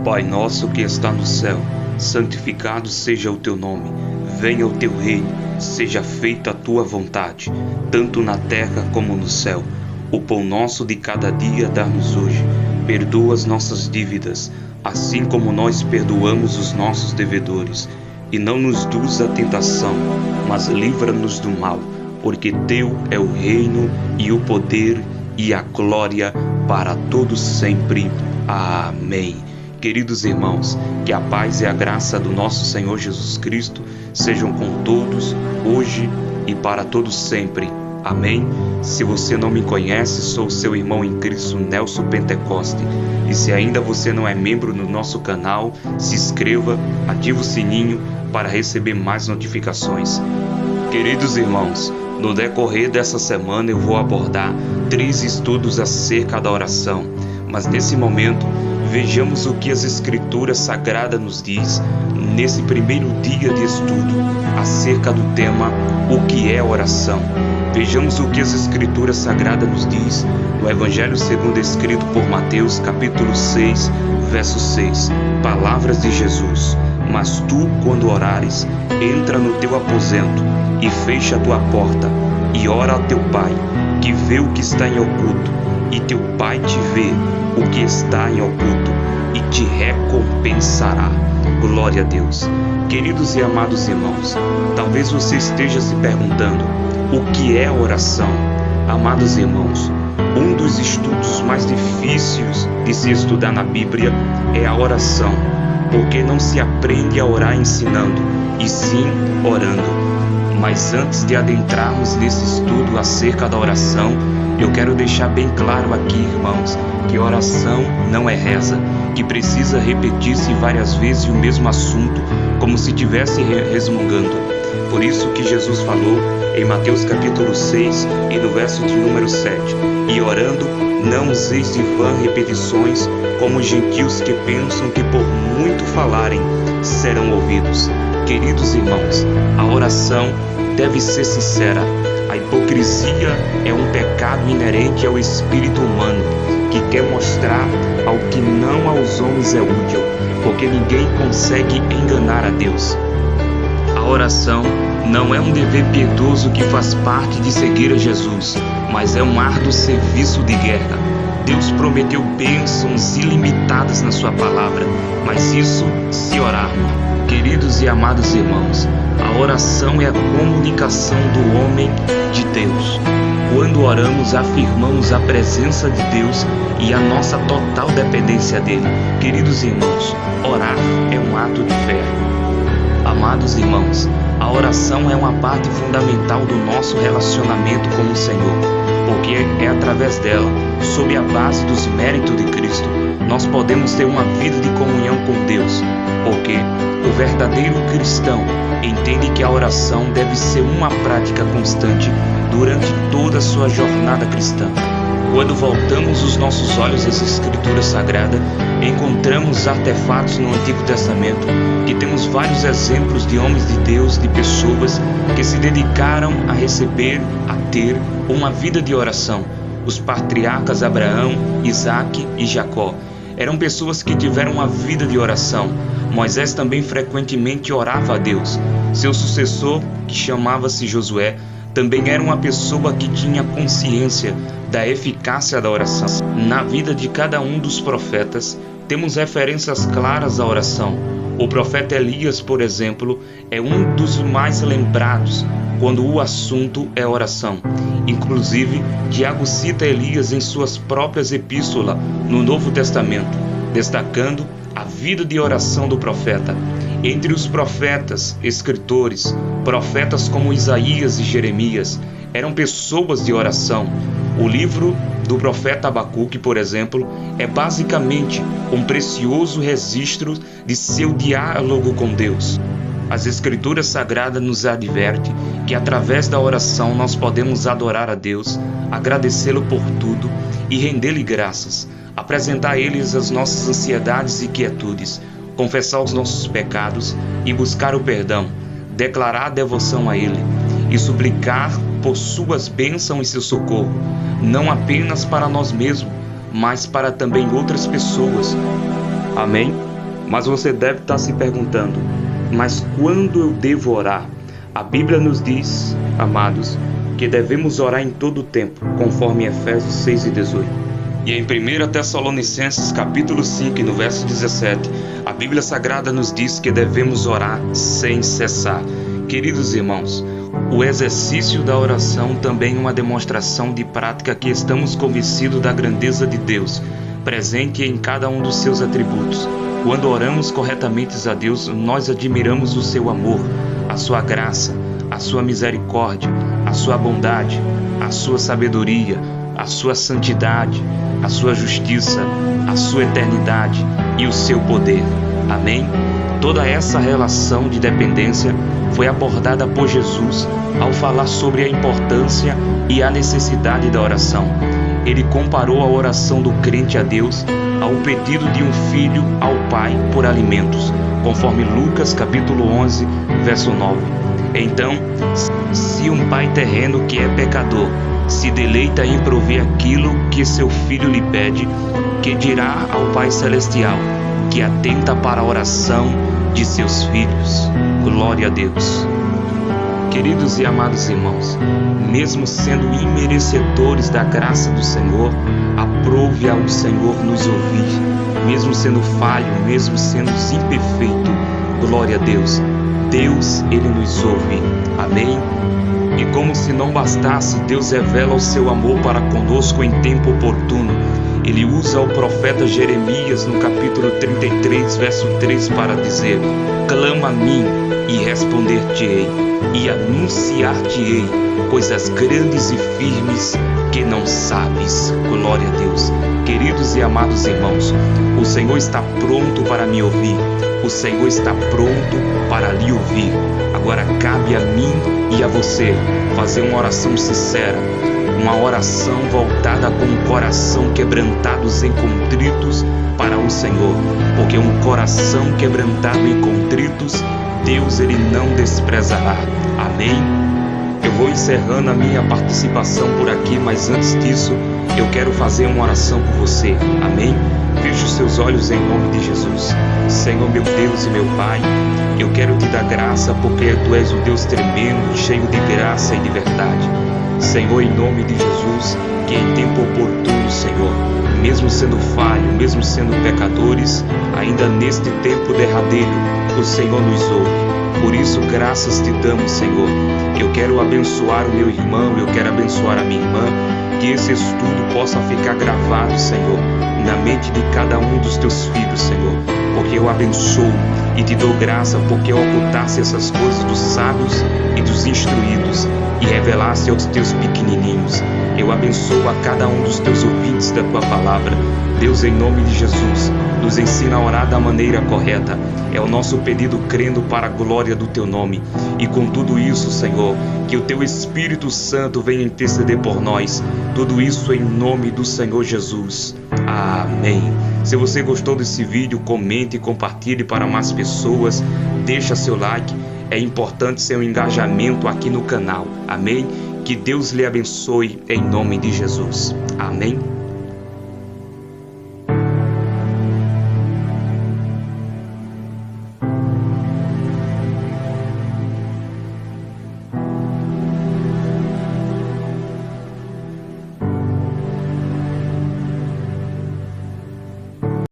Pai nosso que está no céu, santificado seja o teu nome. Venha o teu reino, seja feita a tua vontade, tanto na terra como no céu. O pão nosso de cada dia dá-nos hoje. Perdoa as nossas dívidas, assim como nós perdoamos os nossos devedores. E não nos induz à tentação, mas livra-nos do mal, porque teu é o reino e o poder e a glória para todos sempre. Amém. Queridos irmãos, que a paz e a graça do nosso Senhor Jesus Cristo sejam com todos, hoje e para todos sempre. Amém? Se você não me conhece, sou seu irmão em Cristo, Nelson Pentecoste. E se ainda você não é membro do nosso canal, se inscreva, ative o sininho para receber mais notificações. Queridos irmãos, no decorrer dessa semana eu vou abordar 3 estudos acerca da oração. Mas nesse momento, vejamos o que as Escrituras Sagradas nos diz nesse primeiro dia de estudo acerca do tema o que é oração. Vejamos o que as Escrituras Sagradas nos diz no Evangelho segundo escrito por Mateus, capítulo 6, verso 6. Palavras de Jesus: mas tu, quando orares, entra no teu aposento e fecha a tua porta e ora ao teu Pai, que vê o que está em oculto, e teu Pai te vê o que está em oculto e te recompensará. Glória a Deus. Queridos e amados irmãos, talvez você esteja se perguntando o que é oração. Amados irmãos, um dos estudos mais difíceis de se estudar na Bíblia é a oração, porque não se aprende a orar ensinando, e sim orando. Mas antes de adentrarmos nesse estudo acerca da oração, eu quero deixar bem claro aqui, irmãos, que oração não é reza, que precisa repetir-se várias vezes o mesmo assunto, como se estivesse resmungando. Por isso que Jesus falou em Mateus capítulo 6 e no verso de número 7, e orando, não useis de vã repetições, como os gentios que pensam que por muito falarem serão ouvidos. Queridos irmãos, a oração deve ser sincera. A hipocrisia é um pecado inerente ao espírito humano, que quer mostrar ao que não aos homens é útil, porque ninguém consegue enganar a Deus. A oração não é um dever piedoso que faz parte de seguir a Jesus, mas é um árduo serviço de guerra. Deus prometeu bênçãos ilimitadas na sua palavra, mas isso se orarmos. Queridos e amados irmãos, a oração é a comunicação do homem de Deus. Quando oramos, afirmamos a presença de Deus e a nossa total dependência dele. Queridos irmãos, orar é um ato de fé. Amados irmãos, a oração é uma parte fundamental do nosso relacionamento com o Senhor, porque é através dela, sob a base dos méritos de Cristo, nós podemos ter uma vida de comunhão com Deus, porque o verdadeiro cristão entende que a oração deve ser uma prática constante durante toda a sua jornada cristã. Quando voltamos os nossos olhos às Escrituras Sagradas, encontramos artefatos no Antigo Testamento, que temos vários exemplos de homens de Deus, de pessoas que se dedicaram a receber, a ter uma vida de oração. Os patriarcas Abraão, Isaque e Jacó eram pessoas que tiveram uma vida de oração. Moisés também frequentemente orava a Deus. Seu sucessor, que chamava-se Josué, também era uma pessoa que tinha consciência da eficácia da oração. Na vida de cada um dos profetas, temos referências claras à oração. O profeta Elias, por exemplo, é um dos mais lembrados quando o assunto é oração. Inclusive, Tiago cita Elias em suas próprias epístolas no Novo Testamento, destacando a vida de oração do profeta. Entre os profetas, escritores, profetas como Isaías e Jeremias, eram pessoas de oração. O livro do profeta Abacuque, por exemplo, é basicamente um precioso registro de seu diálogo com Deus. As Escrituras Sagradas nos advertem que através da oração nós podemos adorar a Deus, agradecê-lo por tudo e render-lhe graças, apresentar a Ele as nossas ansiedades e quietudes, confessar os nossos pecados e buscar o perdão, declarar a devoção a Ele e suplicar por suas bênçãos e seu socorro, não apenas para nós mesmos, mas para também outras pessoas. Amém? Mas você deve estar se perguntando, mas quando eu devo orar? A Bíblia nos diz, amados, que devemos orar em todo o tempo, conforme Efésios 6:18. E em 1 Tessalonicenses capítulo 5, no verso 17, a Bíblia Sagrada nos diz que devemos orar sem cessar. Queridos irmãos, o exercício da oração também é uma demonstração de prática que estamos convencidos da grandeza de Deus, presente em cada um dos seus atributos. Quando oramos corretamente a Deus, nós admiramos o seu amor, a sua graça, a sua misericórdia, a sua bondade, a sua sabedoria, a sua santidade, a sua justiça, a sua eternidade e o seu poder. Amém? Toda essa relação de dependência foi abordada por Jesus ao falar sobre a importância e a necessidade da oração. Ele comparou a oração do crente a Deus ao pedido de um filho ao pai por alimentos, conforme Lucas capítulo 11, verso 9. Então, se um pai terreno que é pecador se deleita em prover aquilo que seu filho lhe pede, que dirá ao Pai Celestial, que atenta para a oração de seus filhos? Glória a Deus. Queridos e amados irmãos, mesmo sendo imerecedores da graça do Senhor, aprove ao Senhor nos ouvir, mesmo sendo falho, mesmo sendo imperfeito. Glória a Deus. Deus, Ele nos ouve. Amém? E como se não bastasse, Deus revela o seu amor para conosco em tempo oportuno. Ele usa o profeta Jeremias no capítulo 33, verso 3 para dizer: clama a mim e responder-te-ei, e anunciar-te-ei coisas grandes e firmes que não sabes. Glória a Deus. Queridos e amados irmãos, o Senhor está pronto para me ouvir. O Senhor está pronto para lhe ouvir. Agora cabe a mim e a você fazer uma oração sincera, uma oração voltada com o coração quebrantados e contritos para o Senhor, porque um coração quebrantado e contritos, Deus Ele não desprezará. Amém? Eu vou encerrando a minha participação por aqui, mas antes disso, eu quero fazer uma oração por você. Amém? Feche os seus olhos em nome de Jesus. Senhor, meu Deus e meu Pai, eu quero te dar graça porque tu és o Deus tremendo, cheio de graça e de verdade. Senhor, em nome de Jesus, que em tempo oportuno, Senhor, mesmo sendo falho, mesmo sendo pecadores, ainda neste tempo derradeiro, o Senhor nos ouve. Por isso, graças te damos, Senhor. Eu quero abençoar o meu irmão, eu quero abençoar a minha irmã, que esse estudo possa ficar gravado, Senhor, na mente de cada um dos teus filhos, Senhor, porque eu abençoo e te dou graça porque ocultasse essas coisas dos sábios e dos instruídos e revelasse aos teus pequenininhos. Eu abençoo a cada um dos teus ouvintes da tua palavra. Deus, em nome de Jesus, nos ensina a orar da maneira correta. É o nosso pedido crendo para a glória do teu nome. E com tudo isso, Senhor, que o teu Espírito Santo venha interceder por nós. Tudo isso em nome do Senhor Jesus. Amém. Se você gostou desse vídeo, comente e compartilhe para mais pessoas. Deixa seu like. É importante seu engajamento aqui no canal. Amém? Que Deus lhe abençoe em nome de Jesus. Amém?